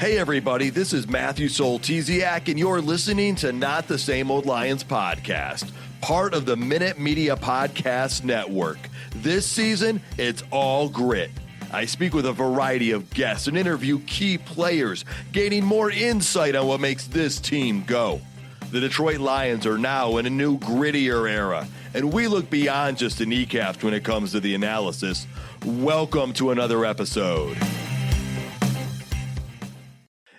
Hey everybody, this is Matthew Soltesiak, and you're listening to Not the Same Old Lions podcast, part of the Minute Media Podcast Network. This season, it's all grit. I speak with a variety of guests and interview key players, gaining more insight on what makes this team go. The Detroit Lions are now in a new, grittier era, and we look beyond just the kneecaps when it comes to the analysis. Welcome to another episode.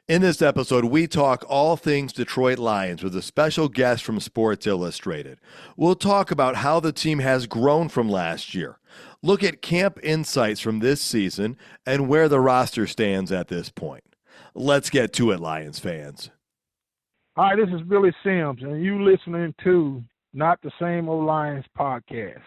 In this episode, we talk all things Detroit Lions with a special guest from Sports Illustrated. We'll talk about how the team has grown from last year, look at camp insights from this season, and where the roster stands at this point. Let's get to it, Lions fans. Hi, this is Billy Sims, and you listening to Not the Same Old Lions podcast.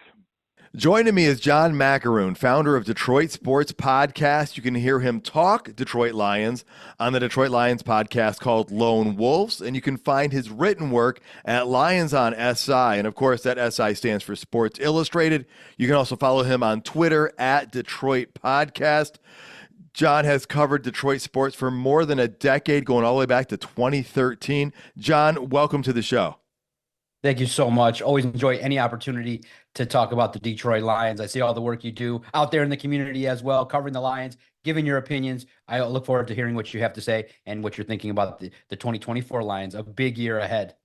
Joining me is John Maakaron, founder of Detroit Sports Podcast. You can hear him talk Detroit Lions on the Detroit Lions podcast called Lone Wolves, and you can find his written work at Lions on SI, and of course that SI stands for Sports Illustrated. You can also follow him on Twitter at Detroit Podcast. John has covered Detroit sports for more than a decade, going all the way back to 2013. John, welcome to the show. Thank you so much. Always enjoy any opportunity to talk about the Detroit Lions. I see all the work you do out there in the community as well, covering the Lions, giving your opinions. I look forward to hearing what you have to say and what you're thinking about the 2024 Lions, a big year ahead.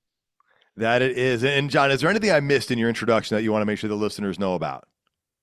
That it is. And John, is there anything I missed in your introduction that you want to make sure the listeners know about?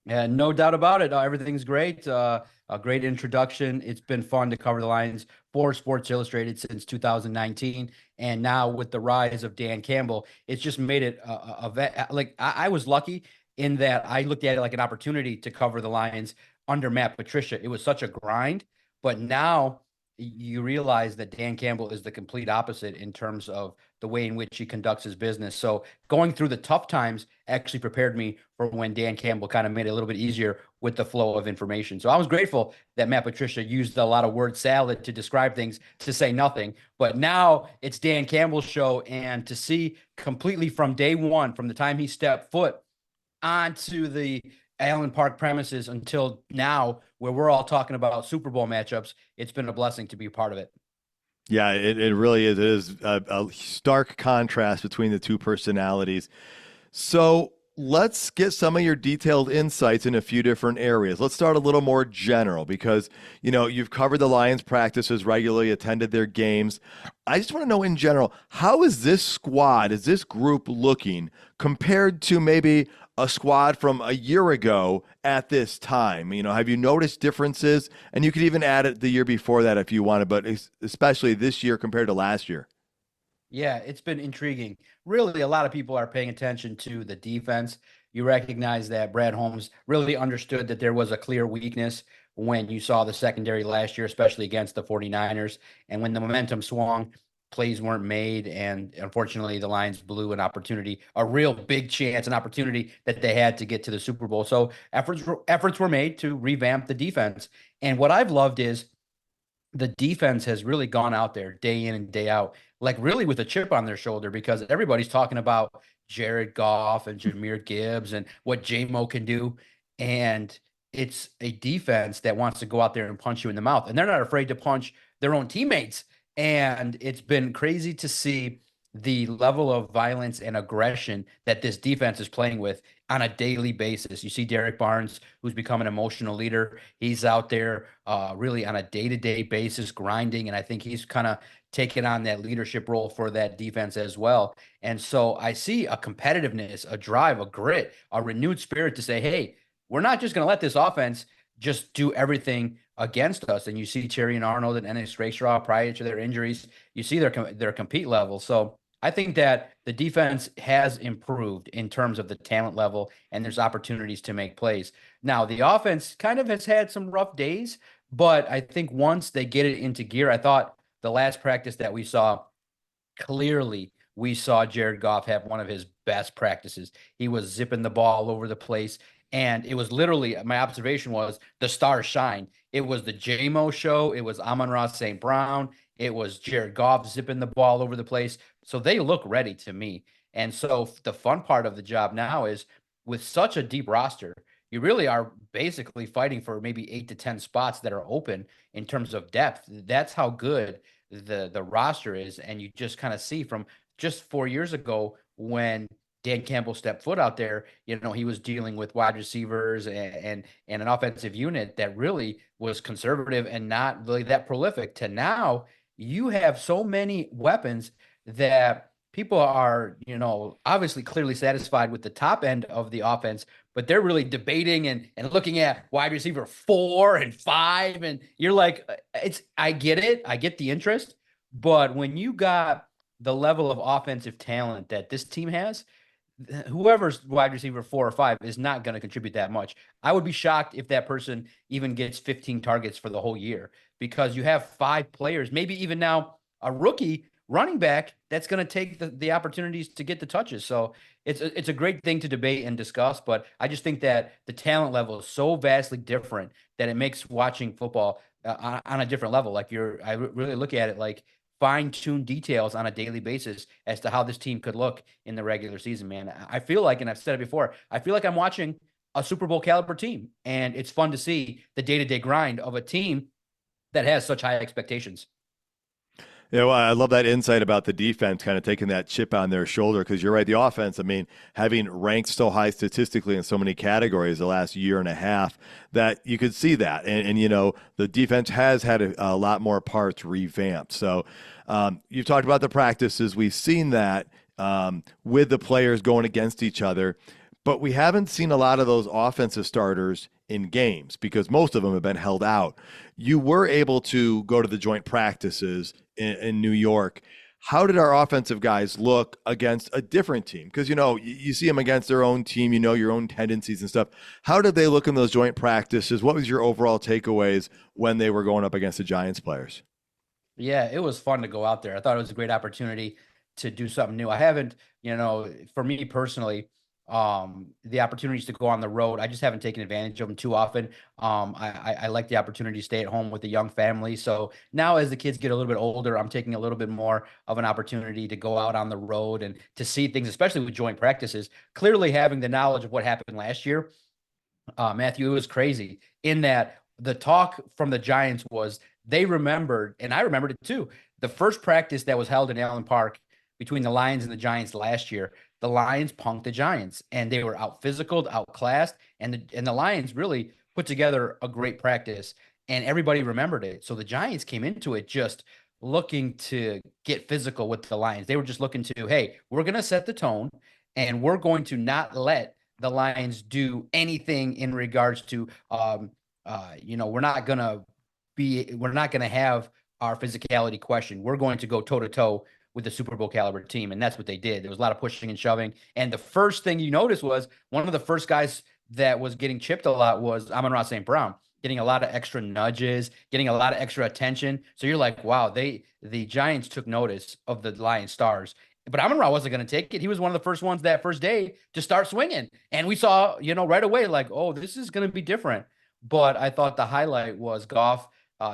Yeah, no doubt about it. Everything's great. A great introduction. It's been fun to cover the Lions for Sports Illustrated since 2019. And now with the rise of Dan Campbell, it's just made it I was lucky in that I looked at it like an opportunity to cover the Lions under Matt Patricia. It was such a grind, but now you realize that Dan Campbell is the complete opposite in terms of the way in which he conducts his business. So going through the tough times actually prepared me for when Dan Campbell kind of made it a little bit easier with the flow of information. So I was grateful that Matt Patricia used a lot of word salad to describe things, to say nothing. But now it's Dan Campbell's show, and to see completely from day one, from the time he stepped foot onto the Allen Park premises until now, where we're all talking about Super Bowl matchups, it's been a blessing to be a part of it. Yeah, it really is. It is a stark contrast between the two personalities. So let's get some of your detailed insights in a few different areas. Let's start a little more general because, you've covered the Lions practices regularly, attended their games. I just want to know in general, how is this group looking compared to maybe a squad from a year ago at this time? Have you noticed differences? And you could even add it the year before that if you wanted, but especially this year compared to last year. Yeah, it's been intriguing. Really, a lot of people are paying attention to the defense. You recognize that Brad Holmes really understood that there was a clear weakness when you saw the secondary last year, especially against the 49ers. And when the momentum swung, plays weren't made, and unfortunately the Lions blew an opportunity, a real big chance, an opportunity that they had to get to the Super Bowl. So efforts were made to revamp the defense. And what I've loved is the defense has really gone out there day in and day out, like really with a chip on their shoulder, because everybody's talking about Jared Goff and Jahmyr Gibbs and what J-Mo can do. And it's a defense that wants to go out there and punch you in the mouth, and they're not afraid to punch their own teammates. And it's been crazy to see the level of violence and aggression that this defense is playing with on a daily basis. You see Derek Barnes, who's become an emotional leader. He's out there really on a day-to-day basis grinding, and I think he's kind of taken on that leadership role for that defense as well. And so I see a competitiveness, a drive, a grit, a renewed spirit to say, hey, we're not just going to let this offense just do everything against us. And you see Thierry and Arnold and Ennis Rakestraw prior to their injuries, you see their compete level. So I think that the defense has improved in terms of the talent level, and there's opportunities to make plays. Now, the offense kind of has had some rough days, but I think once they get it into gear, I thought the last practice that we saw, clearly we saw Jared Goff have one of his best practices. He was zipping the ball all over the place. And it was literally, my observation was, the stars shine. It was the J-Mo show. It was Amon-Ra St. Brown. It was Jared Goff zipping the ball over the place. So they look ready to me. And so the fun part of the job now is, with such a deep roster, you really are basically fighting for maybe 8 to 10 spots that are open in terms of depth. That's how good the roster is. And you just kind of see from just 4 years ago when Dan Campbell stepped foot out there, he was dealing with wide receivers and an offensive unit that really was conservative and not really that prolific, to now you have so many weapons that people are, obviously clearly satisfied with the top end of the offense, but they're really debating and looking at wide receiver 4 and 5. And you're like, I get it. I get the interest. But when you got the level of offensive talent that this team has, whoever's wide receiver 4 or 5 is not going to contribute that much. I would be shocked if that person even gets 15 targets for the whole year, because you have 5 players, maybe even now a rookie running back that's going to take the opportunities to get the touches. So it's a great thing to debate and discuss, but I just think that the talent level is so vastly different that it makes watching football on a different level. Like I really look at it like fine-tuned details on a daily basis as to how this team could look in the regular season, man. I feel like, and I've said it before, I feel like I'm watching a Super Bowl caliber team, and it's fun to see the day-to-day grind of a team that has such high expectations. Yeah, well, I love that insight about the defense kind of taking that chip on their shoulder, because you're right. The offense, I mean, having ranked so high statistically in so many categories the last year and a half, that you could see that. And the defense has had a lot more parts revamped. So you've talked about the practices. We've seen that with the players going against each other. But we haven't seen a lot of those offensive starters in games because most of them have been held out. You were able to go to the joint practices in New York. How did our offensive guys look against a different team? Because, you see them against their own team, your own tendencies and stuff. How did they look in those joint practices? What was your overall takeaways when they were going up against the Giants players? Yeah, it was fun to go out there. I thought it was a great opportunity to do something new. I haven't, for me personally, the opportunities to go on the road, I just haven't taken advantage of them too often. I like the opportunity to stay at home with a young family. So now as the kids get a little bit older, I'm taking a little bit more of an opportunity to go out on the road and to see things, especially with joint practices. Clearly having the knowledge of what happened last year, Matthew, it was crazy in that the talk from the Giants was they remembered, and I remembered it too, the first practice that was held in Allen Park between the Lions and the Giants last year. The Lions punked the Giants, and they were out physicaled, outclassed, and the Lions really put together a great practice, and everybody remembered it. So the Giants came into it just looking to get physical with the Lions. They were just looking to, hey, we're going to set the tone, and we're going to not let the Lions do anything in regards to, we're not gonna have our physicality question. We're going to go toe to toe with the Super Bowl caliber team, and that's what they did. There was a lot of pushing and shoving, and the first thing you noticed was one of the first guys that was getting chipped a lot was Amon-Ra St. Brown, getting a lot of extra nudges, getting a lot of extra attention. So you're like, wow, the Giants took notice of the Lions stars. But Amon-Ra wasn't going to take it. He was one of the first ones that first day to start swinging. And we saw, right away, like, oh, this is going to be different. But I thought the highlight was Goff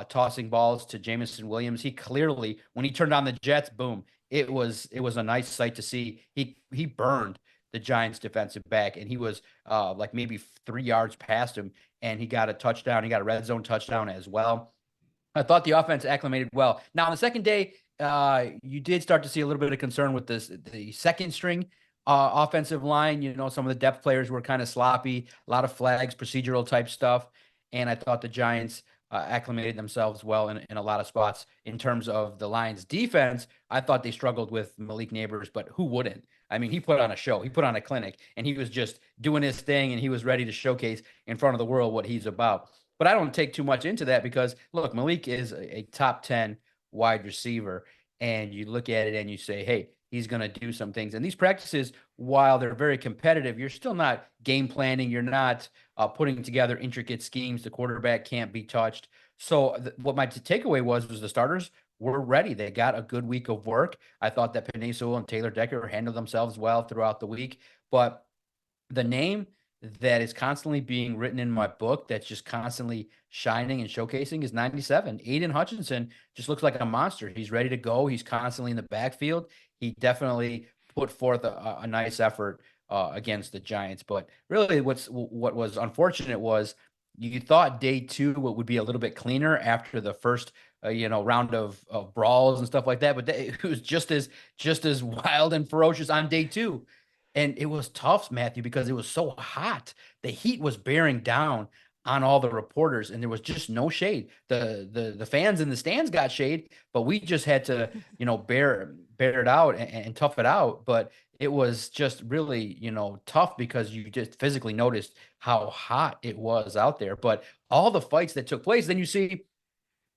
tossing balls to Jameson Williams. He clearly, when he turned on the Jets, boom, it was a nice sight to see. He burned the Giants defensive back, and he was like maybe 3 yards past him, and he got a touchdown. He got a red zone touchdown as well. I thought the offense acclimated well. Now, on the second day, you did start to see a little bit of concern with the second string offensive line. Some of the depth players were kind of sloppy, a lot of flags, procedural type stuff. And I thought the Giants acclimated themselves well in a lot of spots. In terms of the Lions defense, I thought they struggled with Malik Neighbors, but who wouldn't? I mean, he put on a show, he put on a clinic, and he was just doing his thing, and he was ready to showcase in front of the world what he's about. But I don't take too much into that because, look, Malik is a top 10 wide receiver, and you look at it and you say, hey, he's going to do some things. And these practices, while they're very competitive, you're still not game planning. You're not putting together intricate schemes. The quarterback can't be touched. So what my takeaway was the starters were ready. They got a good week of work. I thought that Penei Sewell and Taylor Decker handled themselves well throughout the week. But the name that is constantly being written in my book that's just constantly shining and showcasing is 97. Aiden Hutchinson just looks like a monster. He's ready to go. He's constantly in the backfield. He definitely put forth a nice effort against the Giants. But really, what was unfortunate was you thought day two would be a little bit cleaner after the first round of brawls and stuff like that. But it was just as wild and ferocious on day two. And it was tough, Matthew, because it was so hot. The heat was bearing down on all the reporters, and there was just no shade. The fans in the stands got shade, but we just had to, bear it out and tough it out. But it was just really, tough because you just physically noticed how hot it was out there. But all the fights that took place, then you see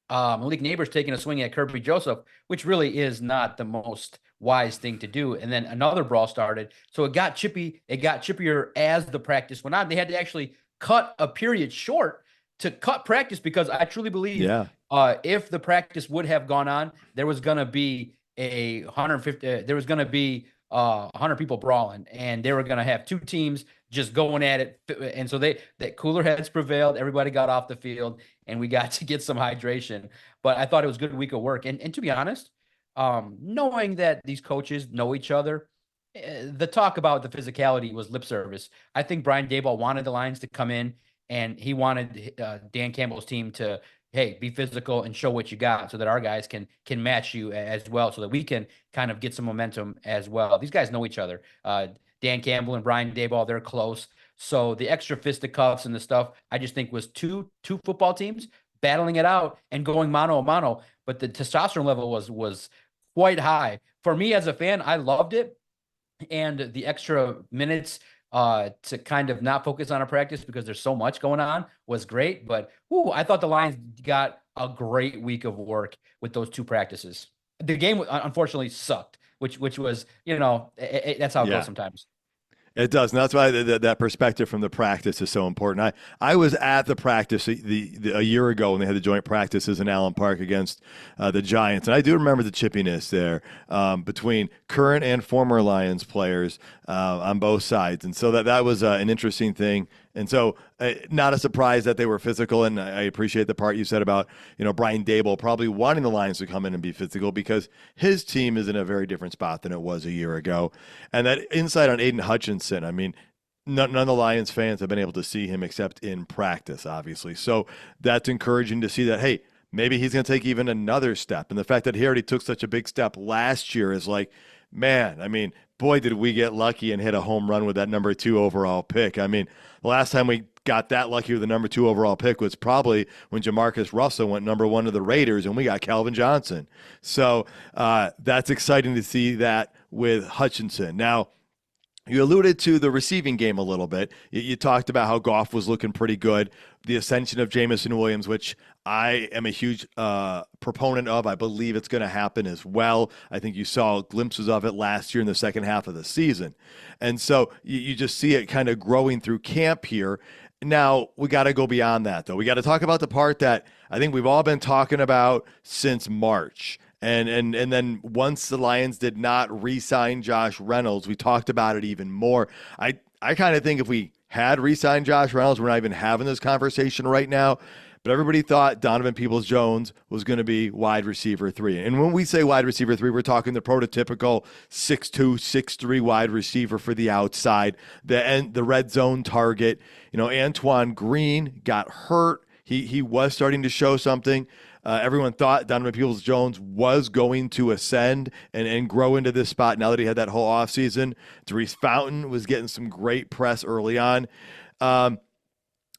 Malik Neighbors taking a swing at Kirby Joseph, which really is not the most wise thing to do. And then another brawl started. So it got chippy. It got chippier as the practice went on. They had to actually cut a period short to cut practice because I truly believe if the practice would have gone on, there was going to be 150, there was going to be 100 people brawling, and they were going to have two teams just going at it. And so that cooler heads prevailed. Everybody got off the field, and we got to get some hydration. But I thought it was a good week of work. And to be honest, knowing that these coaches know each other, the talk about the physicality was lip service. I think Brian Daboll wanted the Lions to come in, and he wanted Dan Campbell's team to, hey, be physical and show what you got so that our guys can match you as well, so that we can kind of get some momentum as well. These guys know each other. Dan Campbell and Brian Daboll, they're close. So the extra fisticuffs and the stuff, I just think was two football teams battling it out and going mano a mano. But the testosterone level was quite high. For me as a fan, I loved it. And the extra minutes to kind of not focus on a practice because there's so much going on was great. But I thought the Lions got a great week of work with those two practices. The game unfortunately sucked, which was, that's how it goes sometimes. It does. And that's why that perspective from the practice is so important. I was at the practice a year ago when they had the joint practices in Allen Park against the Giants. And I do remember the chippiness there between current and former Lions players on both sides. And so that was an interesting thing. And so not a surprise that they were physical. And I appreciate the part you said about, Brian Daboll probably wanting the Lions to come in and be physical because his team is in a very different spot than it was a year ago. And that insight on Aiden Hutchinson, I mean, none of the Lions fans have been able to see him except in practice, obviously. So that's encouraging to see that, hey, maybe he's going to take even another step. And the fact that he already took such a big step last year is like, man, I mean, boy, did we get lucky and hit a home run with that number 2 overall pick. I mean, the last time we got that lucky with the number 2 overall pick was probably when Jamarcus Russell went number 1 to the Raiders and we got Calvin Johnson. So that's exciting to see that with Hutchinson. Now, you alluded to the receiving game a little bit. You talked about how Goff was looking pretty good. The ascension of Jameson Williams, which I am a huge proponent of. I believe it's going to happen as well. I think you saw glimpses of it last year in the second half of the season. And so you just see it kind of growing through camp here. Now, we got to go beyond that, though. We got to talk about the part that I think we've all been talking about since March. And then once the Lions did not re-sign Josh Reynolds, we talked about it even more. I kind of think if we had re-signed Josh Reynolds, we're not even having this conversation right now. But everybody thought Donovan Peoples-Jones was going to be wide receiver 3. And when we say wide receiver 3, we're talking the prototypical 6'2", 6'3" wide receiver for the outside, the red zone target. Antoine Green got hurt. He was starting to show something. Everyone thought Donovan Peoples-Jones was going to ascend and grow into this spot now that he had that whole offseason. Therese Fountain was getting some great press early on.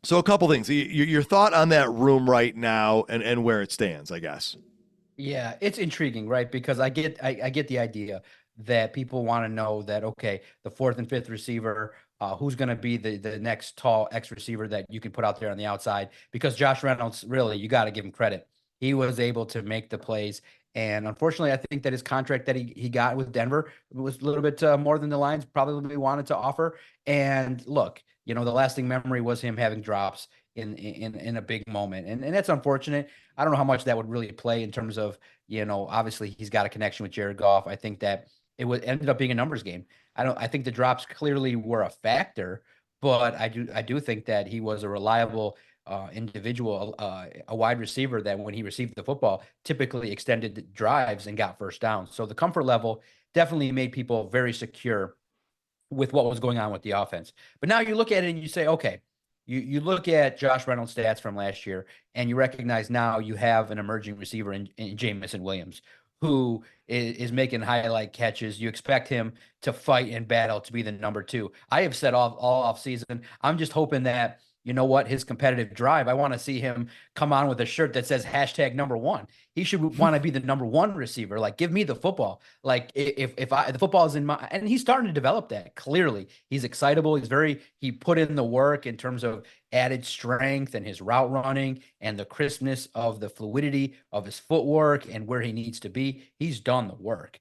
So a couple things. Your thought on that room right now and where it stands, I guess. Yeah, it's intriguing, right? Because I get the idea that people want to know that, okay, the 4th and 5th receiver, who's going to be the next tall X receiver that you can put out there on the outside? Because Josh Reynolds, really, you got to give him credit. He was able to make the plays. And unfortunately, I think that his contract that he got with Denver was a little bit more than the Lions probably wanted to offer. And look, the lasting memory was him having drops in a big moment. And that's unfortunate. I don't know how much that would really play in terms of, obviously he's got a connection with Jared Goff. I think that ended up being a numbers game. I think the drops clearly were a factor, but I do think that he was a reliable individual, a wide receiver that when he received the football, typically extended drives and got first down. So the comfort level definitely made people very secure with what was going on with the offense. But now you look at it and you say, okay, you look at Josh Reynolds' stats from last year, and you recognize now you have an emerging receiver in Jamison Williams, who is making highlight catches. You expect him to fight and battle to be the number two. I have said all off season, I'm just hoping that, you know what, his competitive drive, I want to see him come on with a shirt that says hashtag number one. He should want to be the number one receiver. Like, give me the football. Like, if the football is in my, and he's starting to develop that. Clearly he's excitable. He put in the work in terms of added strength and his route running and the crispness of the fluidity of his footwork and where he needs to be. He's done the work.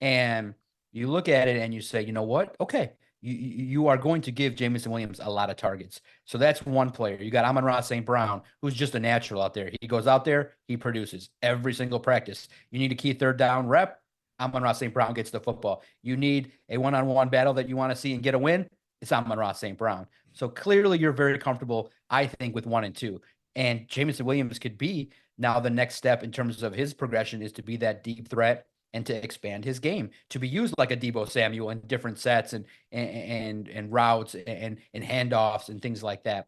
And you look at it and you say, you know what? Okay. You are going to give Jamison Williams a lot of targets. So that's one player. You got Amon-Ra St. Brown, who's just a natural out there. He goes out there, he produces every single practice. You need a key third down rep, Amon-Ra St. Brown gets the football. You need a one-on-one battle that you want to see and get a win, it's Amon-Ra St. Brown. So clearly you're very comfortable, I think, with 1 and 2. And Jamison Williams could be now the next step in terms of his progression is to be that deep threat and to expand his game, to be used like a Deebo Samuel in different sets and routes and handoffs and things like that.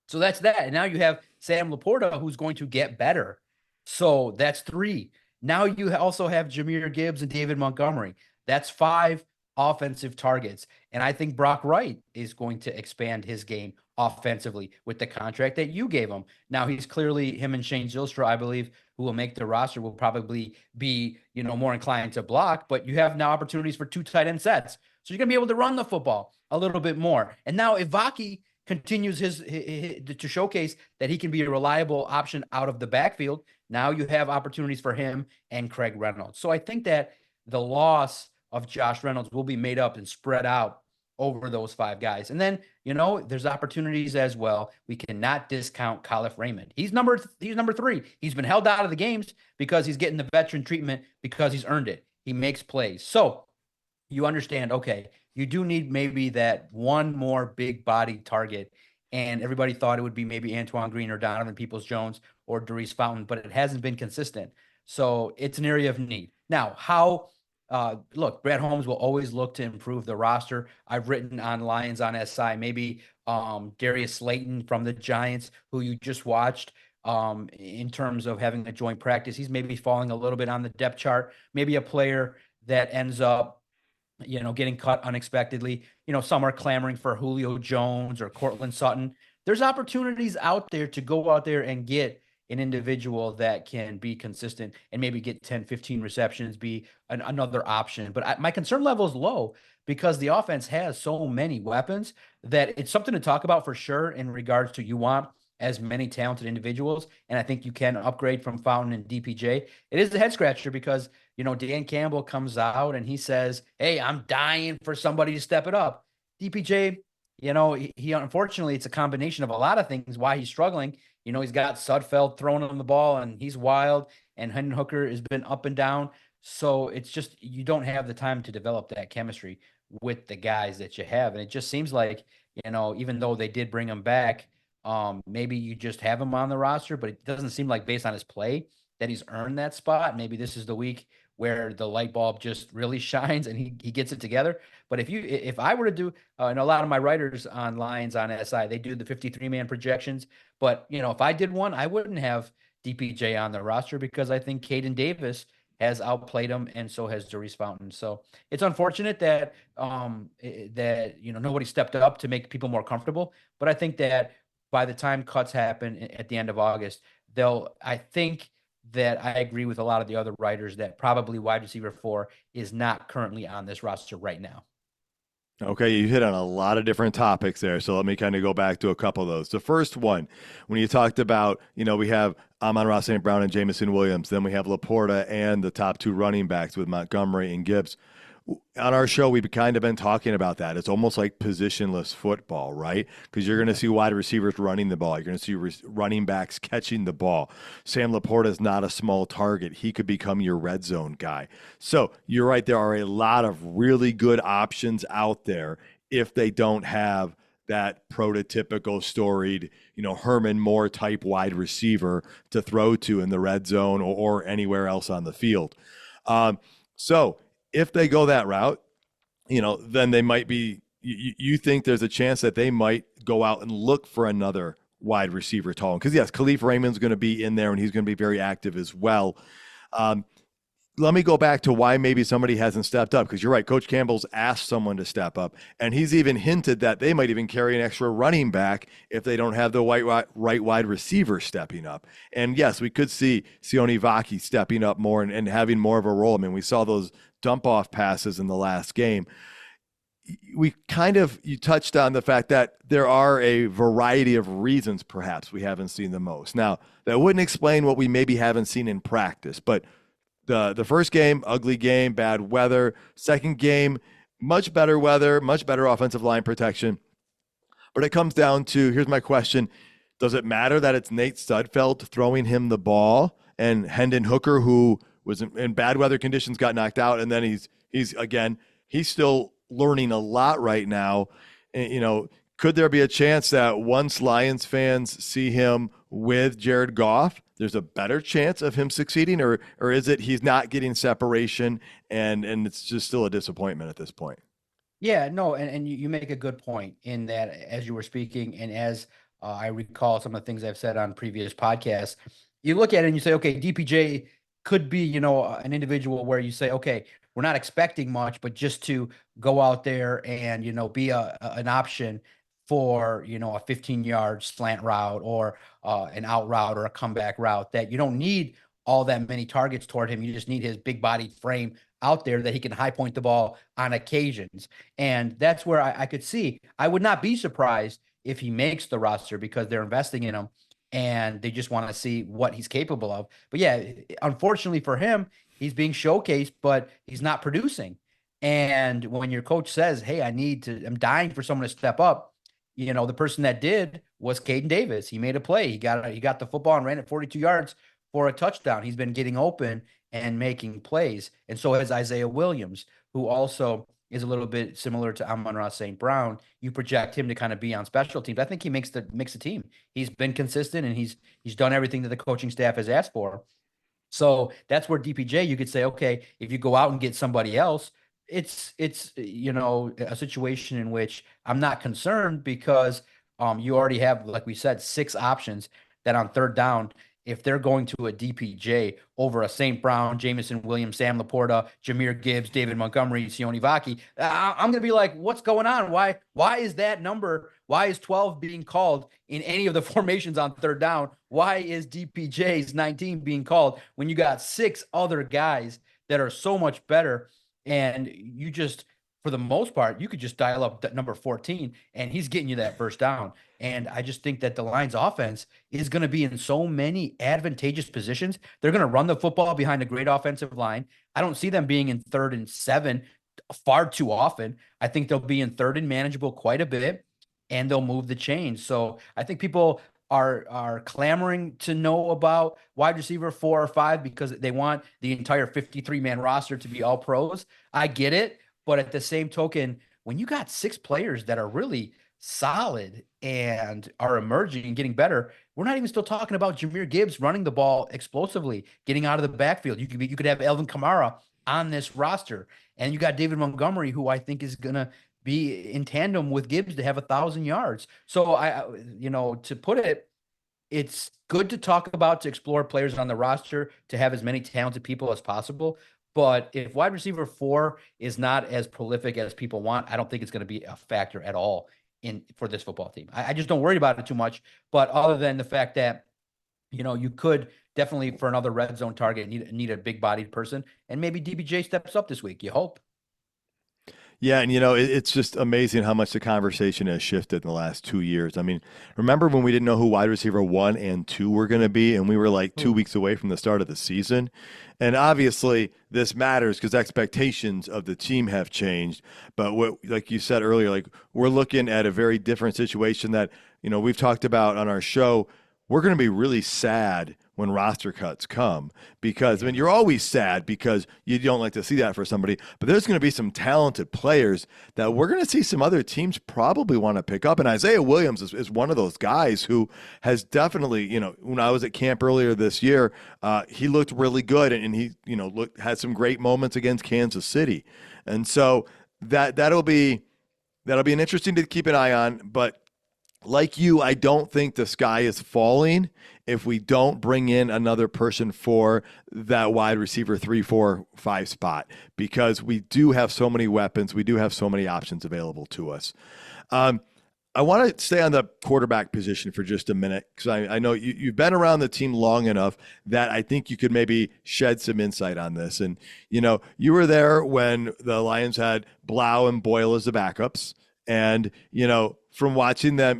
So that's that. And now you have Sam Laporta, who's going to get better. So that's 3. Now you also have Jahmyr Gibbs and David Montgomery. That's 5 offensive targets. And I think Brock Wright is going to expand his game offensively with the contract that you gave him. Now he's clearly, him and Shane Zylstra, I believe, who will make the roster, will probably be, more inclined to block, but you have now opportunities for 2 tight end sets. So you're going to be able to run the football a little bit more. And now if Vaki continues his to showcase that he can be a reliable option out of the backfield, now you have opportunities for him and Craig Reynolds. So I think that the loss of Josh Reynolds will be made up and spread out over those 5 guys. And then, there's opportunities as well. We cannot discount Khalif Raymond. He's number 3. He's been held out of the games because he's getting the veteran treatment because he's earned it. He makes plays. So you understand, okay, you do need maybe that one more big body target. And everybody thought it would be maybe Antoine Green or Donovan Peoples-Jones or Darius Fountain, but it hasn't been consistent. So it's an area of need. Now, look, Brad Holmes will always look to improve the roster. I've written on Lions on SI, maybe Darius Slayton from the Giants, who you just watched, in terms of having a joint practice. He's maybe falling a little bit on the depth chart. Maybe a player that ends up, getting cut unexpectedly. Some are clamoring for Julio Jones or Cortland Sutton. There's opportunities out there to go out there and get an individual that can be consistent and maybe get 10, 15 receptions, be another option. But my concern level is low because the offense has so many weapons that it's something to talk about for sure in regards to you want as many talented individuals. And I think you can upgrade from Fountain and DPJ. It is a head scratcher because, Dan Campbell comes out and he says, hey, I'm dying for somebody to step it up. DPJ, he unfortunately, it's a combination of a lot of things why he's struggling. He's got Sudfeld throwing him the ball and he's wild, and Hendon Hooker has been up and down. So it's just, you don't have the time to develop that chemistry with the guys that you have. And it just seems like, even though they did bring him back, maybe you just have him on the roster, but it doesn't seem like based on his play that he's earned that spot. Maybe this is the week where the light bulb just really shines and he gets it together. But if I were to do, and a lot of my writers on Lions on SI, they do the 53-man projections. But, if I did one, I wouldn't have DPJ on the roster because I think Caden Davis has outplayed him, and so has Darius Fountain. So it's unfortunate that nobody stepped up to make people more comfortable. But I think that by the time cuts happen at the end of August, I think that I agree with a lot of the other writers that probably wide receiver 4 is not currently on this roster right now. Okay, you hit on a lot of different topics there, so let me kind of go back to a couple of those. The first one, when you talked about, we have Amon-Ra St. Brown and Jamison Williams, then we have Laporta and the top 2 running backs with Montgomery and Gibbs. On our show, we've kind of been talking about that. It's almost like positionless football, right? Because you're going to see wide receivers running the ball. You're going to see running backs catching the ball. Sam Laporta is not a small target. He could become your red zone guy. So you're right. There are a lot of really good options out there if they don't have that prototypical storied, Herman Moore type wide receiver to throw to in the red zone or anywhere else on the field. So if they go that route, then they might be you think there's a chance that they might go out and look for another wide receiver tall? Because yes, Khalif Raymond's going to be in there and he's going to be very active as well. Let me go back to why maybe somebody hasn't stepped up, because you're right. Coach Campbell's asked someone to step up, and he's even hinted that they might even carry an extra running back if they don't have the right wide receiver stepping up. And yes, we could see Sione Vaki stepping up more and having more of a role. I mean, we saw those dump off passes in the last game. You touched on the fact that there are a variety of reasons perhaps we haven't seen the most. Now, that wouldn't explain what we maybe haven't seen in practice, but the first game, ugly game, bad weather. Second game, much better weather, much better offensive line protection. But it comes down to, here's my question. Does it matter that it's Nate Sudfeld throwing him the ball and Hendon Hooker, who was in bad weather conditions, got knocked out, and then he's still learning a lot right now. And, could there be a chance that once Lions fans see him with Jared Goff, there's a better chance of him succeeding, or is it he's not getting separation and it's just still a disappointment at this point? Yeah, no, and you make a good point in that as you were speaking, and as I recall some of the things I've said on previous podcasts, you look at it and you say, okay, DPJ could be, an individual where you say, okay, we're not expecting much, but just to go out there and, be an option for, a 15-yard slant route or an out route or a comeback route, that you don't need all that many targets toward him. You just need his big bodied frame out there that he can high point the ball on occasions. And that's where I could see, I would not be surprised if he makes the roster, because they're investing in him and they just want to see what he's capable of. But yeah, unfortunately for him, he's being showcased, but he's not producing. And when your coach says, hey, I'm dying for someone to step up, the person that did was Caden Davis. He made a play. He got the football and ran it 42 yards for a touchdown. He's been getting open and making plays. And so has Isaiah Williams, who also is a little bit similar to Amon-Ra St. Brown. You project him to kind of be on special teams. I think he makes the team. He's been consistent and he's done everything that the coaching staff has asked for. So that's where DPJ, you could say, okay, if you go out and get somebody else, it's a situation in which I'm not concerned, because you already have, like we said, 6 options that on third down, if they're going to a DPJ over a St. Brown, Jamison Williams, Sam Laporta, Jahmyr Gibbs, David Montgomery, Sione Vaki, I'm going to be like, what's going on? Why is that number? Why is 12 being called in any of the formations on third down? Why is DPJ's 19 being called when you got 6 other guys that are so much better? And you just, for the most part, you could just dial up that number 14 and he's getting you that first down. And I just think that the Lions offense is going to be in so many advantageous positions. They're going to run the football behind a great offensive line. I don't see them being in 3rd and 7 far too often. I think they'll be in 3rd and manageable quite a bit, and they'll move the chains. So I think people are clamoring to know about wide receiver 4 or 5 because they want the entire 53-man roster to be all pros. I get it. But at the same token, when you got 6 players that are really solid and are emerging and getting better, we're not even still talking about Jahmyr Gibbs running the ball explosively, getting out of the backfield. You could have Elvin Kamara on this roster, and you got David Montgomery, who I think is gonna be in tandem with Gibbs to have 1,000 yards. So to put it, it's good to talk about, to explore players on the roster, to have as many talented people as possible. But if wide receiver 4 is not as prolific as people want, I don't think it's going to be a factor at all for this football team. I just don't worry about it too much. But other than the fact that, you could definitely, for another red zone target, need a big bodied person, and maybe DBJ steps up this week. You hope. Yeah, and it's just amazing how much the conversation has shifted in the last 2 years. I mean, remember when we didn't know who wide receiver 1 and 2 were going to be, and we were like 2 weeks away from the start of the season? And obviously, this matters because expectations of the team have changed. But like you said earlier, we're looking at a very different situation that we've talked about on our show. We're going to be really sad when roster cuts come, because you're always sad because you don't like to see that for somebody, but there's going to be some talented players that we're going to see some other teams probably want to pick up. And Isaiah Williams is one of those guys who has definitely, when I was at camp earlier this year, he looked really good, and he, had some great moments against Kansas City. And so that'll be that'll be an interesting to keep an eye on. But like you, I don't think the sky is falling if we don't bring in another person for that wide receiver 3, 4, 5 spot, because we do have so many weapons. We do have so many options available to us. I want to stay on the quarterback position for just a minute, because I know you've been around the team long enough that I think you could maybe shed some insight on this. And, you were there when the Lions had Blau and Boyle as the backups. And, from watching them,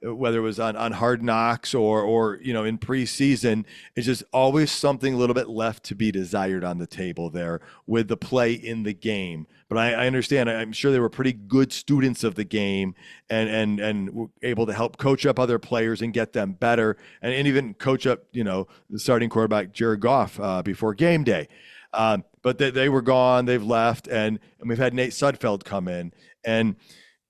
whether it was on Hard Knocks or in preseason, it's just always something a little bit left to be desired on the table there with the play in the game. But I understand, I'm sure they were pretty good students of the game and were able to help coach up other players and get them better, and even coach up, the starting quarterback, Jared Goff, before game day. But they were gone, they've left, and we've had Nate Sudfeld come in. And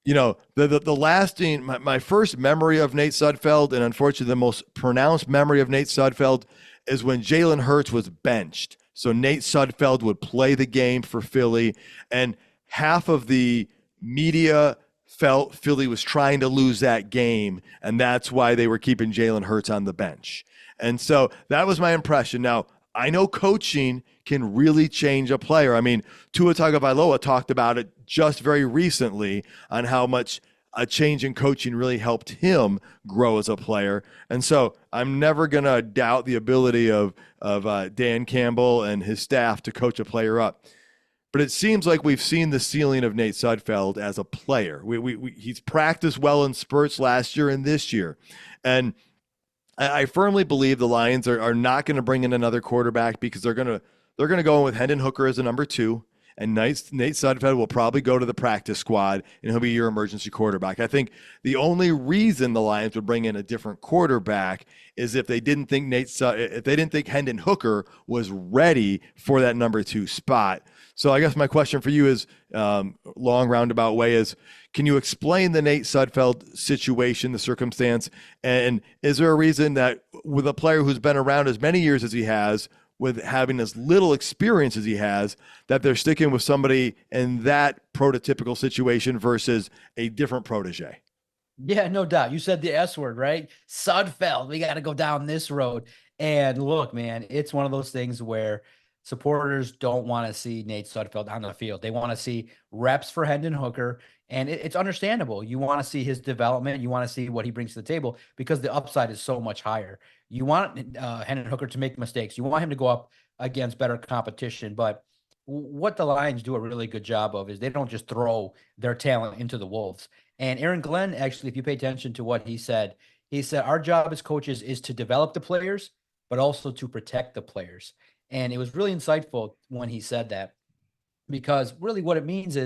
the lasting, my first memory of Nate Sudfeld, and unfortunately the most pronounced memory of Nate Sudfeld, is when Jalen Hurts was benched. So Nate Sudfeld would play the game for Philly, and half of the media felt Philly was trying to lose that game, and that's why they were keeping Jalen Hurts on the bench. And so that was my impression. Now, I know coaching can really change a player. I mean, Tua Tagovailoa talked about it just very recently on how much a change in coaching really helped him grow as a player. And so I'm never going to doubt the ability of Dan Campbell and his staff to coach a player up. But it seems like we've seen the ceiling of Nate Sudfeld as a player. He's practiced well in spurts last year and this year. And I firmly believe the Lions are not going to bring in another quarterback, because they're going to go in with Hendon Hooker as a number 2, and Nate Sudfeld will probably go to the practice squad, and he'll be your emergency quarterback. I think the only reason the Lions would bring in a different quarterback is if they didn't think Hendon Hooker was ready for that number 2 spot. So I guess my question for you is, long roundabout way, is can you explain the Nate Sudfeld situation, the circumstance, and is there a reason that with a player who's been around as many years as he has, with having as little experience as he has, that they're sticking with somebody in that prototypical situation versus a different protege? Yeah, no doubt. You said the S word, right? Sudfeld. We got to go down this road. And look, man, it's one of those things where supporters don't want to see Nate Sudfeld on the field. They want to see reps for Hendon Hooker, and it's understandable. You want to see his development. You want to see what he brings to the table, because the upside is so much higher. You want Hendon Hooker to make mistakes. You want him to go up against better competition. But what the Lions do a really good job of is they don't just throw their talent into the wolves. And Aaron Glenn, actually, if you pay attention to what he said, our job as coaches is to develop the players, but also to protect the players. And it was really insightful when he said that, because really what it means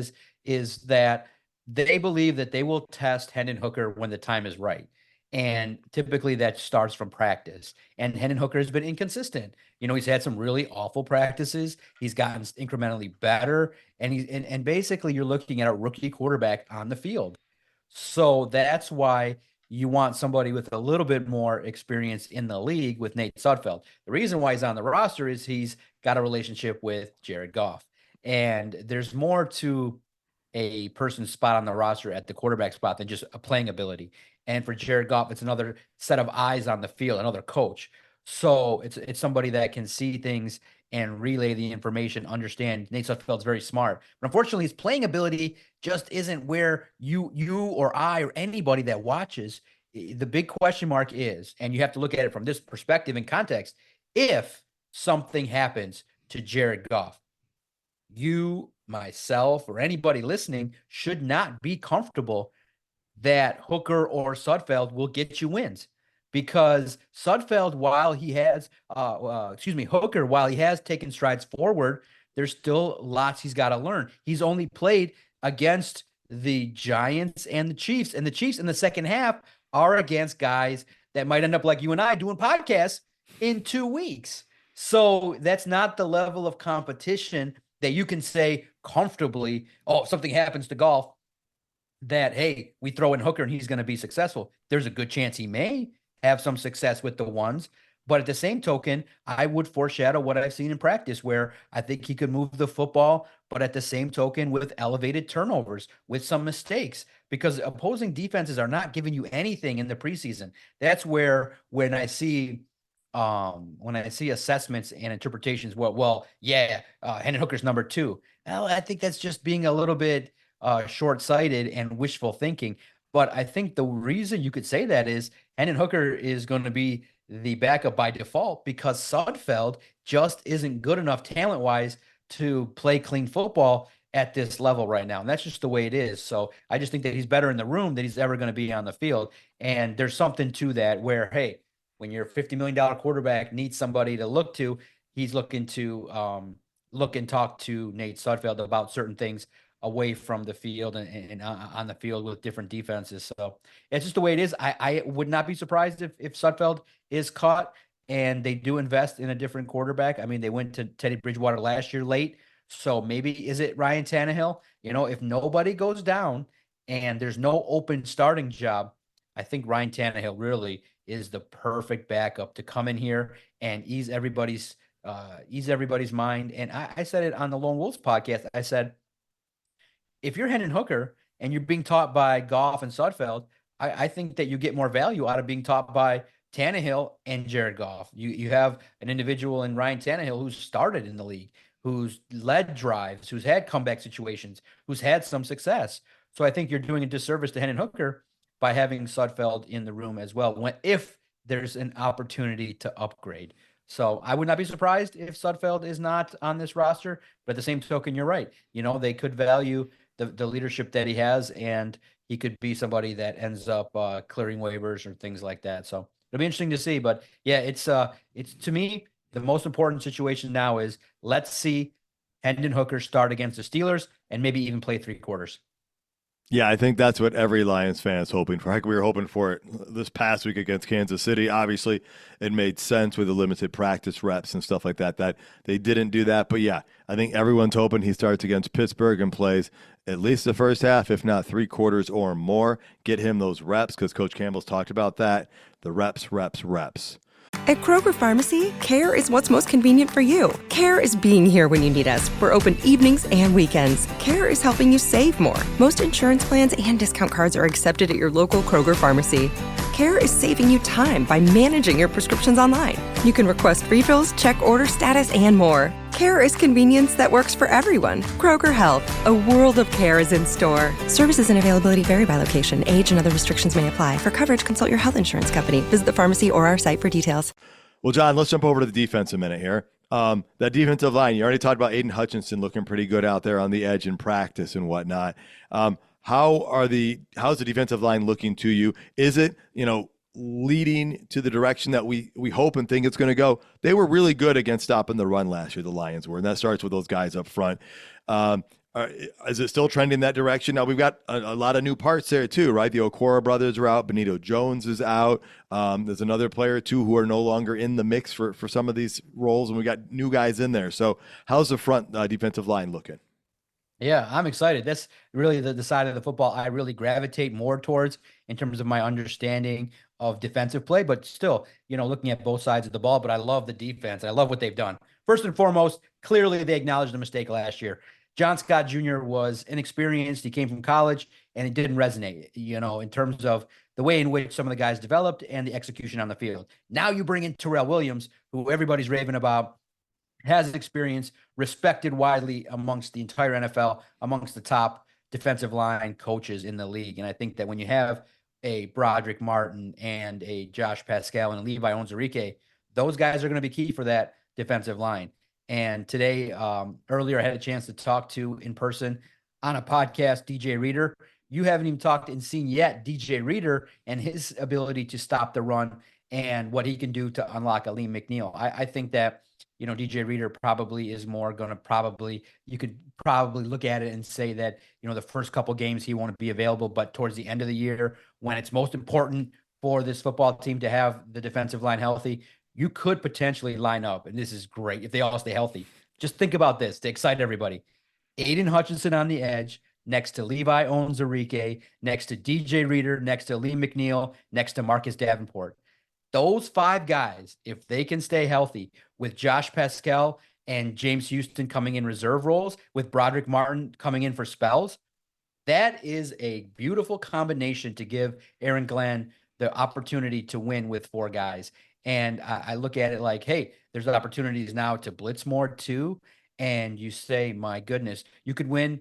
is that they believe that they will test Hendon Hooker when the time is right. And typically that starts from practice. And Hendon Hooker has been inconsistent. He's had some really awful practices. He's gotten incrementally better. And basically you're looking at a rookie quarterback on the field. So that's why you want somebody with a little bit more experience in the league with Nate Sudfeld. The reason why he's on the roster is he's got a relationship with Jared Goff. And there's more to a person's spot on the roster at the quarterback spot than just a playing ability. And for Jared Goff, it's another set of eyes on the field, another coach. So it's somebody that can see things and relay the information, understand. Nate Sudfeld's very smart. But unfortunately, his playing ability just isn't where you or I or anybody that watches. The big question mark is, and you have to look at it from this perspective and context, if something happens to Jared Goff, you, myself, or anybody listening should not be comfortable that Hooker or Sudfeld will get you wins, because Sudfeld, while he has, Hooker, while he has taken strides forward, there's still lots he's got to learn. He's only played against the Giants and the Chiefs, and the Chiefs in the second half are against guys that might end up like you and I doing podcasts in 2 weeks. So that's not the level of competition that you can say comfortably, oh, if something happens to Goff, that, hey, we throw in Hooker and he's going to be successful. There's a good chance he may have some success with the ones, But at the same token, I would foreshadow what I've seen in practice, where I think he could move the football, but at the same token, with elevated turnovers, with some mistakes, because opposing defenses are not giving you anything in the preseason. That's where when I see assessments and interpretations, yeah, Hendon Hooker's number two. Well, I think that's just being a little bit short-sighted and wishful thinking. But I think the reason you could say that is Hendon Hooker is going to be the backup by default because Sudfeld just isn't good enough talent-wise to play clean football at this level right now. And that's just the way it is. So I just think that he's better in the room than he's ever going to be on the field. And there's something to that where, hey, when your $50 million quarterback needs somebody to look to, he's looking to look and talk to Nate Sudfeld about certain things away from the field and on the field with different defenses. So it's just the way it is. I would not be surprised if Sudfeld is caught and they do invest in a different quarterback. I mean, they went to Teddy Bridgewater last year late. So maybe is it Ryan Tannehill? You know, if nobody goes down and there's no open starting job, I think Ryan Tannehill really is the perfect backup to come in here and ease everybody's mind. And I said it on the Lone Wolves podcast. I said, if you're Hendon Hooker and you're being taught by Goff and Sudfeld, I think that you get more value out of being taught by Tannehill and Jared Goff. You have an individual in Ryan Tannehill who's started in the league, who's led drives, who's had comeback situations, who's had some success. So I think you're doing a disservice to Hendon Hooker by having Sudfeld in the room as well, if there's an opportunity to upgrade. So I would not be surprised if Sudfeld is not on this roster, but at the same token, you're right. You know, they could value the leadership that he has, and he could be somebody that ends up clearing waivers or things like that. So it'll be interesting to see. But yeah, it's to me, the most important situation now is let's see Hendon Hooker start against the Steelers and maybe even play 3 quarters. Yeah, I think that's what every Lions fan is hoping for. Heck, we were hoping for it this past week against Kansas City. Obviously, it made sense with the limited practice reps and stuff like that, that they didn't do that. But yeah, I think everyone's hoping he starts against Pittsburgh and plays at least the first half, if not 3 quarters or more. Get him those reps because Coach Campbell's talked about that. The reps. At Kroger Pharmacy, care is what's most convenient for you. Care is being here when you need us. We're open evenings and weekends. Care is helping you save more. Most insurance plans and discount cards are accepted at your local Kroger Pharmacy. Care is saving you time by managing your prescriptions online. You can request refills, check order status, and more. Care is convenience that works for everyone. Kroger Health, a world of care is in store. Services and availability vary by location. Age and other restrictions may apply. For coverage, consult your health insurance company. Visit the pharmacy or our site for details. Well, John, let's jump over to the defense a minute here. That defensive line, you already talked about Aiden Hutchinson looking pretty good out there on the edge in practice and whatnot. How's the defensive line looking to you? Is it, leading to the direction that we hope and think it's going to go? They were really good against stopping the run last year, the Lions were, and that starts with those guys up front. Is it still trending that direction? Now, we've got a lot of new parts there too, right? The Okora brothers are out. Benito Jones is out. There's another player or two who are no longer in the mix for some of these roles, and we got new guys in there. So how's the front defensive line looking? Yeah, I'm excited. That's really the side of the football I really gravitate more towards in terms of my understanding of defensive play, but still, looking at both sides of the ball. But I love the defense. I love what they've done. First and foremost, clearly they acknowledged the mistake last year. John Scott Jr. was inexperienced. He came from college, and it didn't resonate, in terms of the way in which some of the guys developed and the execution on the field. Now you bring in Terrell Williams, who everybody's raving about, has experience, respected widely amongst the entire NFL, amongst the top defensive line coaches in the league. And I think that when you have a Broderick Martin and a Josh Pascal and a Levi Onwuzurike, those guys are going to be key for that defensive line. And today, earlier, I had a chance to talk to in person on a podcast, DJ Reader. You haven't even talked and seen yet DJ Reader and his ability to stop the run and what he can do to unlock Aleem McNeil. I think that, DJ Reader probably is more going to you could probably look at it and say that, the first couple games he won't be available, but towards the end of the year, when it's most important for this football team to have the defensive line healthy, you could potentially line up, and this is great if they all stay healthy. Just think about this to excite everybody. Aiden Hutchinson on the edge, next to Levi Onwuzurike, next to DJ Reader, next to Aleem McNeil, next to Marcus Davenport. Those 5 guys, if they can stay healthy with Josh Pascal and James Houston coming in reserve roles, with Broderick Martin coming in for spells, that is a beautiful combination to give Aaron Glenn the opportunity to win with 4 guys. And I look at it like, hey, there's opportunities now to blitz more too. And you say, my goodness, you could win,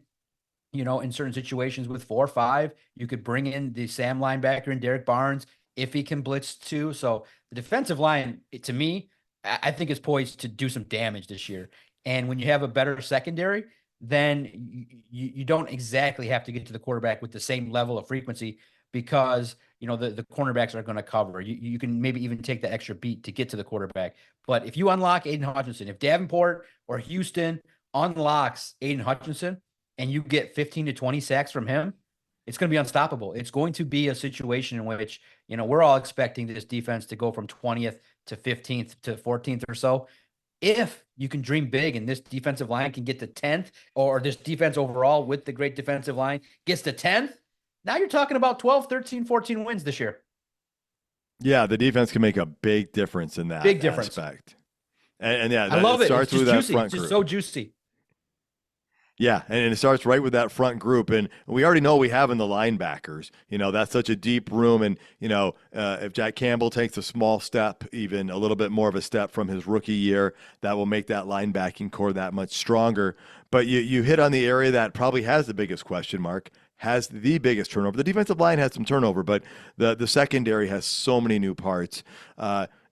in certain situations with 4 or 5. You could bring in the Sam linebacker and Derek Barnes if he can blitz too. So the defensive line, to me, I think is poised to do some damage this year. And when you have a better secondary, then you don't exactly have to get to the quarterback with the same level of frequency, because the cornerbacks are going to cover. You can maybe even take the extra beat to get to the quarterback. But if you unlock Aiden Hutchinson, if Davenport or Houston unlocks Aiden Hutchinson and you get 15 to 20 sacks from him, it's going to be unstoppable. It's going to be a situation in which, we're all expecting this defense to go from 20th to 15th to 14th or so. If you can dream big and this defensive line can get to 10th, or this defense overall with the great defensive line gets to 10th, now you're talking about 12, 13, 14 wins this year. Yeah, the defense can make a big difference in that aspect. And yeah, I love it. Starts it's with just that juicy. front It's just group. so juicy. Yeah, and it starts right with that front group. And we already know we have in the linebackers. That's such a deep room. And, if Jack Campbell takes a small step, even a little bit more of a step from his rookie year, that will make that linebacking core that much stronger. But you hit on the area that probably has the biggest question mark, has the biggest turnover. The defensive line has some turnover, but the secondary has so many new parts.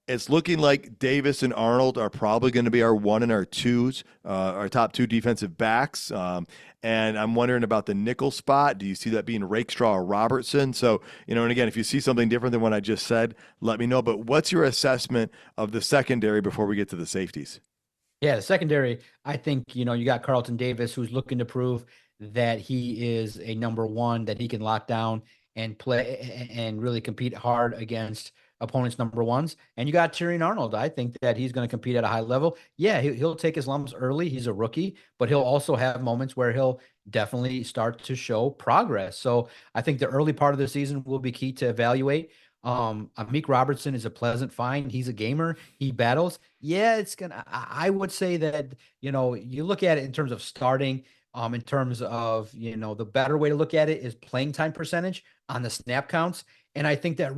It's looking like Davis and Arnold are probably going to be our 1 and our 2s, our top 2 defensive backs. And I'm wondering about the nickel spot. Do you see that being Rakestraw or Robertson? So, and again, if you see something different than what I just said, let me know. But what's your assessment of the secondary before we get to the safeties? Yeah, the secondary, I think, you got Carlton Davis, who's looking to prove that he is a number 1, that he can lock down and play and really compete hard against opponents' number 1s. And you got Tyrion Arnold. I think that he's going to compete at a high level. Yeah, he'll take his lumps early. He's a rookie, but he'll also have moments where he'll definitely start to show progress. So I think the early part of the season will be key to evaluate. Amik Robertson is a pleasant find. He's a gamer. He battles. Yeah, I would say that, you look at it in terms of starting, in terms of, the better way to look at it is playing time percentage on the snap counts. And I think that,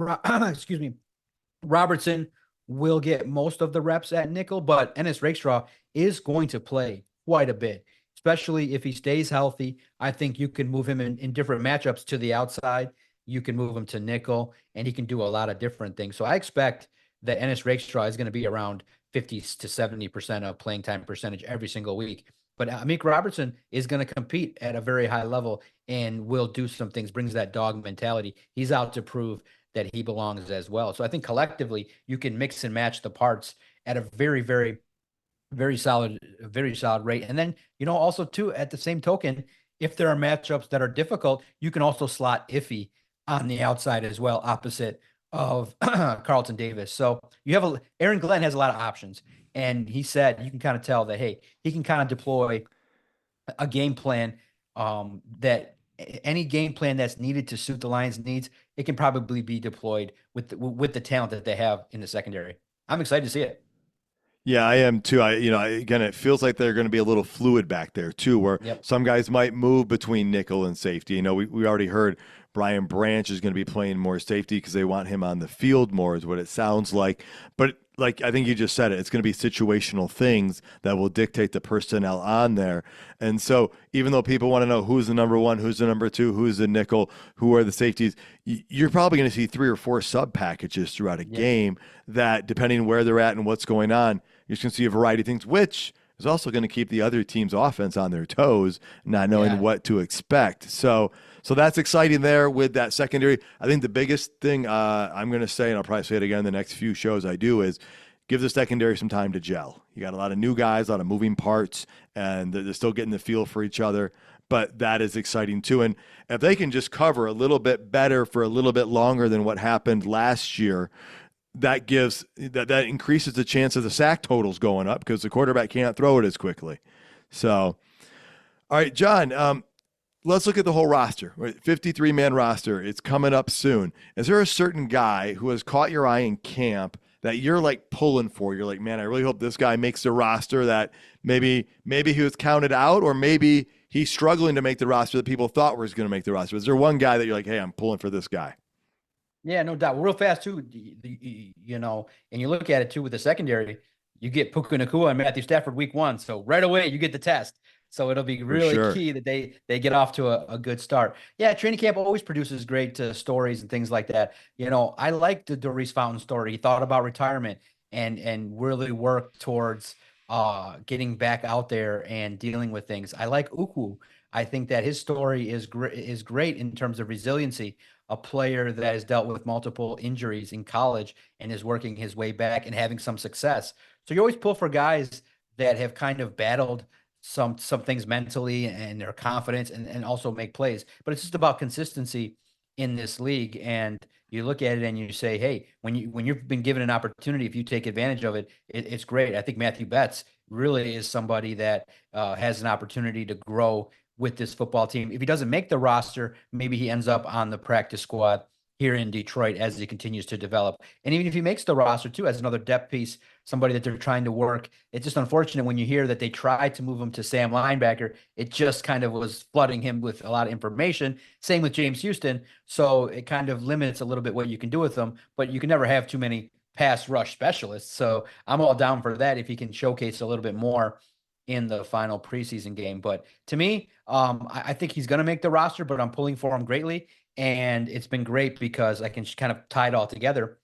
excuse me, Robertson will get most of the reps at nickel, but Ennis Rakestraw is going to play quite a bit, especially if he stays healthy. I think you can move him in different matchups to the outside. You can move him to nickel, and he can do a lot of different things. So I expect that Ennis Rakestraw is going to be around 50 to 70% of playing time percentage every single week. But Amik Robertson is going to compete at a very high level and will do some things, brings that dog mentality. He's out to prove that he belongs as well. So I think collectively you can mix and match the parts at a very, very, very solid rate. And then, also too, at the same token, if there are matchups that are difficult, you can also slot Iffy on the outside as well, opposite of Carlton Davis. So you have Aaron Glenn has a lot of options. And he said, you can kind of tell that, hey, he can kind of deploy a game plan, that any game plan that's needed to suit the Lions' needs, it can probably be deployed with the talent that they have in the secondary. I'm excited to see it. Yeah, I am too. Again, it feels like they're going to be a little fluid back there too, where some guys might move between nickel and safety. We already heard Brian Branch is going to be playing more safety because they want him on the field more, is what it sounds like. But like I think you just said it's going to be situational things that will dictate the personnel on there. And so even though people want to know who's the number 1, who's the number 2, who's the nickel, who are the safeties, you're probably going to see 3 or 4 sub packages throughout a game that, depending where they're at and what's going on, you're just going to see a variety of things, which is also going to keep the other team's offense on their toes, not knowing what to expect. So that's exciting there with that secondary. I think the biggest thing I'm going to say, and I'll probably say it again in the next few shows I do, is give the secondary some time to gel. You got a lot of new guys, a lot of moving parts, and they're still getting the feel for each other. But that is exciting too. And if they can just cover a little bit better for a little bit longer than what happened last year, that increases the chance of the sack totals going up because the quarterback can't throw it as quickly. So, all right, John, let's look at the whole roster. 53-man roster. It's coming up soon. Is there a certain guy who has caught your eye in camp that you're like pulling for? You're like, man, I really hope this guy makes the roster, that maybe he was counted out, or maybe he's struggling to make the roster that people thought was going to make the roster. Is there one guy that you're like, hey, I'm pulling for this guy? Yeah, no doubt. Real fast too, you know, and you look at it too with the secondary, you get Puka Nacua and Matthew Stafford week 1. So right away you get the test. So it'll be really key that they get off to a good start. Yeah, training camp always produces great stories and things like that. You know, I like the Doris Fountain story. He thought about retirement and really worked towards getting back out there and dealing with things. I like Uku. I think that his story is great in terms of resiliency. A player that has dealt with multiple injuries in college and is working his way back and having some success. So you always pull for guys that have kind of battled some things mentally and their confidence and also make plays. But it's just about consistency in this league. And you look at it and you say, hey, when you've been given an opportunity, if you take advantage of it, it's great. I think Matthew Betts really is somebody that has an opportunity to grow with this football team. If he doesn't make the roster, maybe he ends up on the practice squad here in Detroit as he continues to develop. And even if he makes the roster too, as another depth piece, somebody that they're trying to work, it's just unfortunate when you hear that they tried to move him to Sam linebacker. It just kind of was flooding him with a lot of information. Same with James Houston. So it kind of limits a little bit what you can do with them, but you can never have too many pass rush specialists. So I'm all down for that if he can showcase a little bit more in the final preseason game. But to me, I think he's going to make the roster, but I'm pulling for him greatly. And it's been great because I can kind of tie it all together.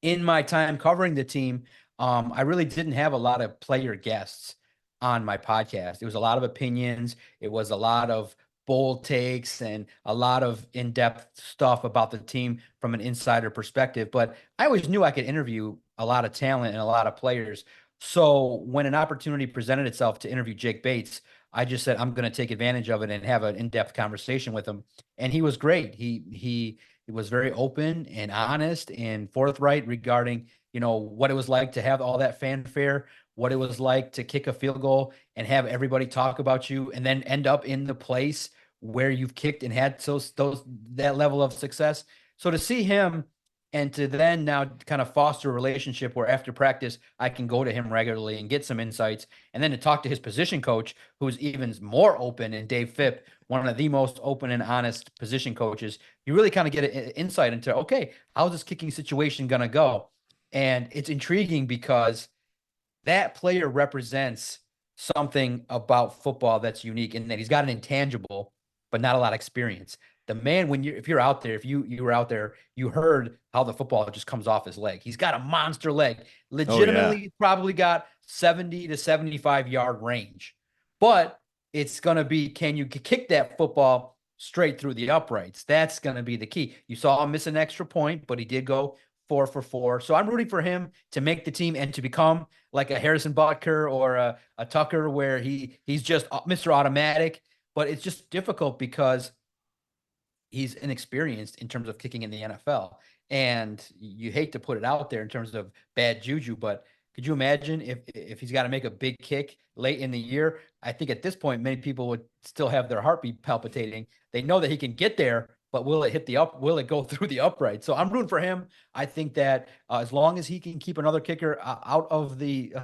In my time covering the team, I really didn't have a lot of player guests on my podcast. It was a lot of opinions. It was a lot of bold takes and a lot of in-depth stuff about the team from an insider perspective. But I always knew I could interview a lot of talent and a lot of players. So when an opportunity presented itself to interview Jake Bates, I just said, I'm going to take advantage of it and have an in-depth conversation with him. And he was great. He was very open and honest and forthright regarding, you know, what it was like to have all that fanfare, what it was like to kick a field goal and have everybody talk about you and then end up in the place where you've kicked and had that level of success. So to see him and to then now kind of foster a relationship where after practice, I can go to him regularly and get some insights. And then to talk to his position coach, who's even more open, and Dave Phipp, one of the most open and honest position coaches, you really kind of get an insight into, okay, how's this kicking situation going to go? And it's intriguing because that player represents something about football that's unique in that he's got an intangible, but not a lot of experience. The man, if you're out there, if you were out there, you heard how the football just comes off his leg. He's got a monster leg. Legitimately, he's probably got 70 to 75 yard range. But it's going to be, can you kick that football straight through the uprights? That's going to be the key. You saw him miss an extra point, but he did go 4 for 4. So I'm rooting for him to make the team and to become like a Harrison Butker or a Tucker, where he's just Mr. Automatic. But it's just difficult because he's inexperienced in terms of kicking in the NFL. And you hate to put it out there in terms of bad juju, but could you imagine if he's got to make a big kick late in the year? I think at this point, many people would still have their heartbeat palpitating. They know that he can get there, but will it go through the upright? So I'm rooting for him. I think that as long as he can keep another kicker out of the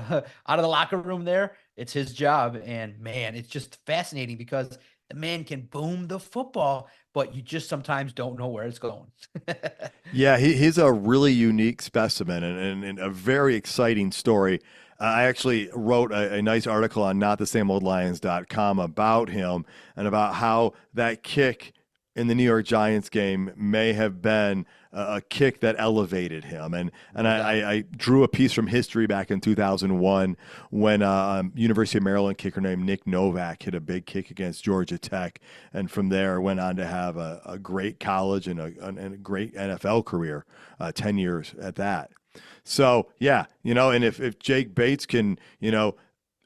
locker room there, it's his job. And man, it's just fascinating because the man can boom the football, but you just sometimes don't know where it's going. Yeah, he's a really unique specimen and a very exciting story. I actually wrote a nice article on notthesameoldlions.com about him and about how that kick in the New York Giants game may have been a kick that elevated him. And I drew a piece from history back in 2001 when University of Maryland kicker named Nick Novak hit a big kick against Georgia Tech, and from there went on to have a great college and a great NFL career, 10 years at that. So, yeah, and if Jake Bates can,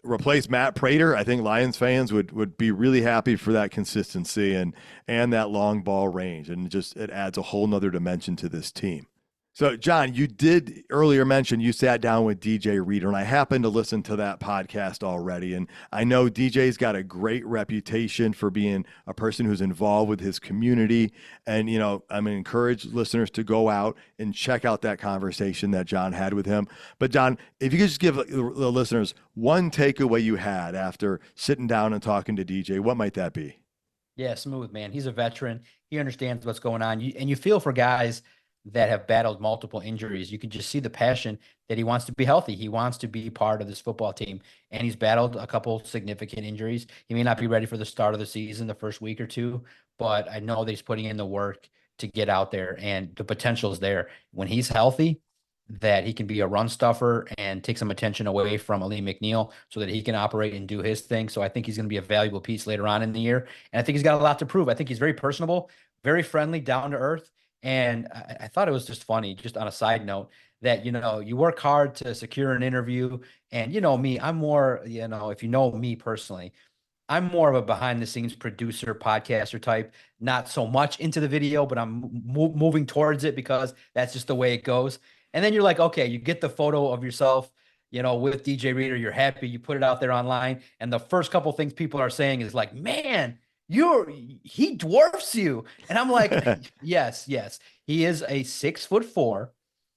replace Matt Prater, I think Lions fans would be really happy for that consistency and that long ball range. And it adds a whole nother dimension to this team. So, John, you did earlier mention you sat down with DJ Reader, and I happened to listen to that podcast already. And I know DJ's got a great reputation for being a person who's involved with his community. And, I'm going to encourage listeners to go out and check out that conversation that John had with him. But, John, if you could just give the listeners one takeaway you had after sitting down and talking to DJ, what might that be? Yeah, smooth, man. He's a veteran. He understands what's going on. And you feel for guys that have battled multiple injuries. You can just see the passion that he wants to be healthy. He wants to be part of this football team. And he's battled a couple significant injuries. He may not be ready for the start of the season, the first week or two, but I know that he's putting in the work to get out there, and the potential is there. When he's healthy, that he can be a run stuffer and take some attention away from Ali McNeil so that he can operate and do his thing. So I think he's going to be a valuable piece later on in the year. And I think he's got a lot to prove. I think he's very personable, very friendly, down to earth. And I thought it was just funny, just on a side note, that, you work hard to secure an interview. And, me, I'm more, if you know me personally, I'm more of a behind the scenes producer, podcaster type, not so much into the video, but I'm moving towards it because that's just the way it goes. And then you're like, okay, you get the photo of yourself, with DJ Reader, you're happy, you put it out there online. And the first couple things people are saying is like, man, he dwarfs you. And I'm like, yes. He is a 6'4",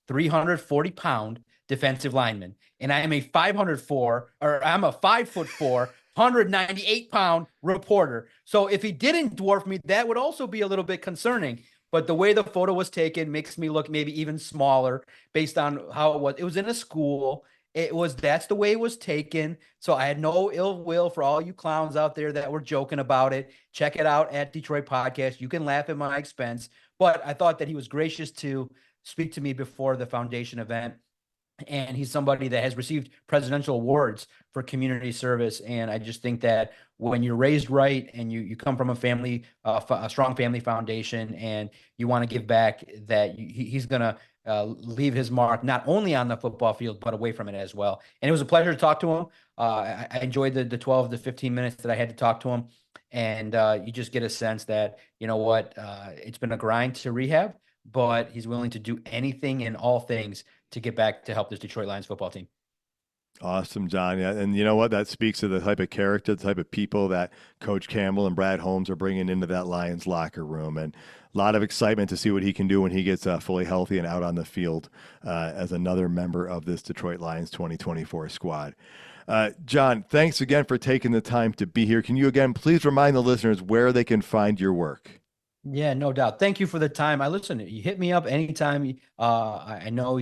340-pound defensive lineman. And I am a 5'4", 198-pound reporter. So if he didn't dwarf me, that would also be a little bit concerning. But the way the photo was taken makes me look maybe even smaller based on how it was. It was in a school. That's the way it was taken. So I had no ill will for all you clowns out there that were joking about it. Check it out at Detroit Podcast. You can laugh at my expense. But I thought that he was gracious to speak to me before the foundation event. And he's somebody that has received presidential awards for community service. And I just think that when you're raised right and you come from a family, a strong family foundation, and you want to give back, that he's going to leave his mark not only on the football field, but away from it as well. And it was a pleasure to talk to him. I enjoyed the 12 to 15 minutes that I had to talk to him. And you just get a sense that, it's been a grind to rehab, but he's willing to do anything and all things to get back to help this Detroit Lions football team. Awesome, John. Yeah, and you know what? That speaks to the type of character, the type of people that Coach Campbell and Brad Holmes are bringing into that Lions locker room, and a lot of excitement to see what he can do when he gets fully healthy and out on the field as another member of this Detroit Lions 2024 squad. John, thanks again for taking the time to be here. Can you again please remind the listeners where they can find your work? Yeah, no doubt. Thank you for the time. You hit me up anytime. I know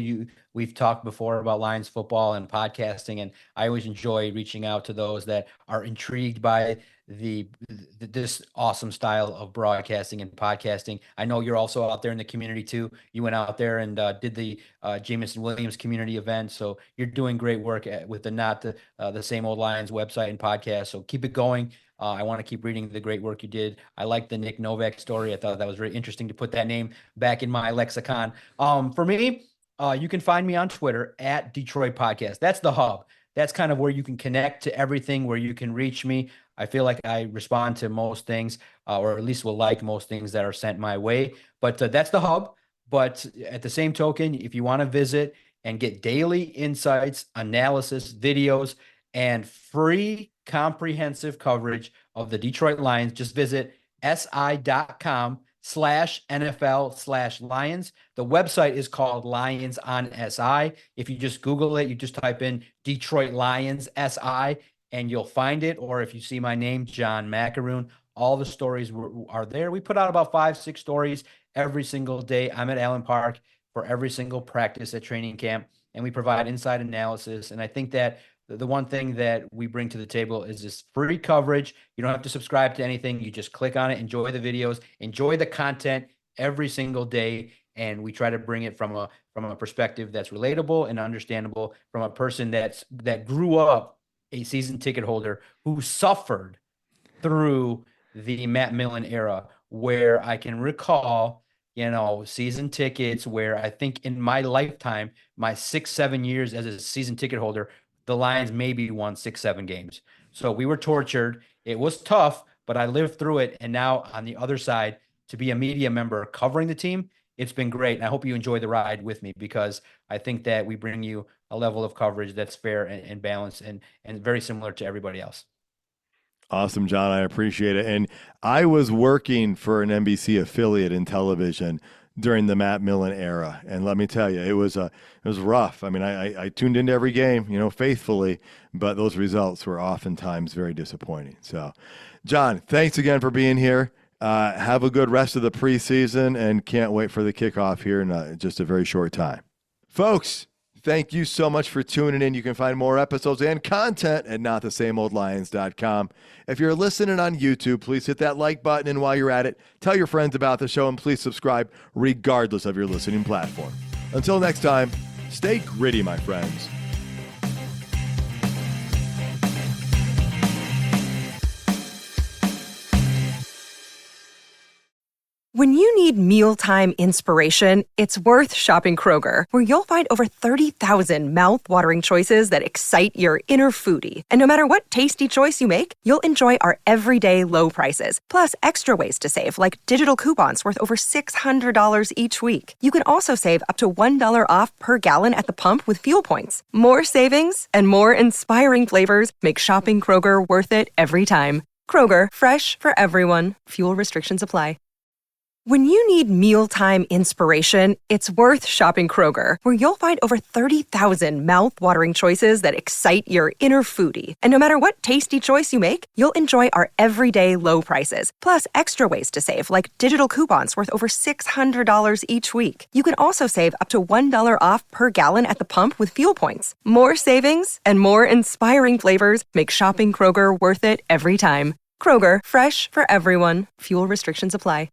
we've talked before about Lions football and podcasting, and I always enjoy reaching out to those that are intrigued by this awesome style of broadcasting and podcasting. I know you're also out there in the community too. You went out there and did the Jameson Williams community event. So you're doing great work with the Same Old Lions website and podcast. So keep it going. I want to keep reading the great work you did. I like the Nick Novak story. I thought that was very interesting to put that name back in my lexicon. For me, you can find me on Twitter at Detroit Podcast. That's the hub. That's kind of where you can connect to everything, where you can reach me. I feel like I respond to most things, or at least will like most things that are sent my way. But that's the hub. But at the same token, if you want to visit and get daily insights, analysis, videos, and free comprehensive coverage of the Detroit Lions, just visit si.com/NFL/Lions. The website is called Lions on SI. If you just Google it, you just type in Detroit Lions SI and you'll find it. Or if you see my name, John Maakaron, all the stories are there. We put out about 5-6 stories every single day. I'm at Allen Park for every single practice at training camp, and we provide inside analysis. And I think that the one thing that we bring to the table is this free coverage. You don't have to subscribe to anything. You just click on it, enjoy the videos, enjoy the content every single day. And we try to bring it from a perspective that's relatable and understandable, from a person that grew up a season ticket holder who suffered through the Matt Millen era, where I can recall, season tickets where I think in my lifetime, my 6-7 years as a season ticket holder, the Lions maybe won 6-7 games. So we were tortured. It was tough, but I lived through it. And now on the other side, to be a media member covering the team, it's been great. And I hope you enjoy the ride with me, because I think that we bring you a level of coverage that's fair and balanced and very similar to everybody else. Awesome, John. I appreciate it. And I was working for an NBC affiliate in television during the Matt Millen era, and let me tell you, it was rough. I mean, I tuned into every game, faithfully, but those results were oftentimes very disappointing. So, John, thanks again for being here. Have a good rest of the preseason, and can't wait for the kickoff here in just a very short time, folks. Thank you so much for tuning in. You can find more episodes and content at notthesameoldlions.com. If you're listening on YouTube, please hit that like button. And while you're at it, tell your friends about the show and please subscribe regardless of your listening platform. Until next time, stay gritty, my friends. When you need mealtime inspiration, it's worth shopping Kroger, where you'll find over 30,000 mouth-watering choices that excite your inner foodie. And no matter what tasty choice you make, you'll enjoy our everyday low prices, plus extra ways to save, like digital coupons worth over $600 each week. You can also save up to $1 off per gallon at the pump with fuel points. More savings and more inspiring flavors make shopping Kroger worth it every time. Kroger, fresh for everyone. Fuel restrictions apply. When you need mealtime inspiration, it's worth shopping Kroger, where you'll find over 30,000 mouth-watering choices that excite your inner foodie. And no matter what tasty choice you make, you'll enjoy our everyday low prices, plus extra ways to save, like digital coupons worth over $600 each week. You can also save up to $1 off per gallon at the pump with fuel points. More savings and more inspiring flavors make shopping Kroger worth it every time. Kroger, fresh for everyone. Fuel restrictions apply.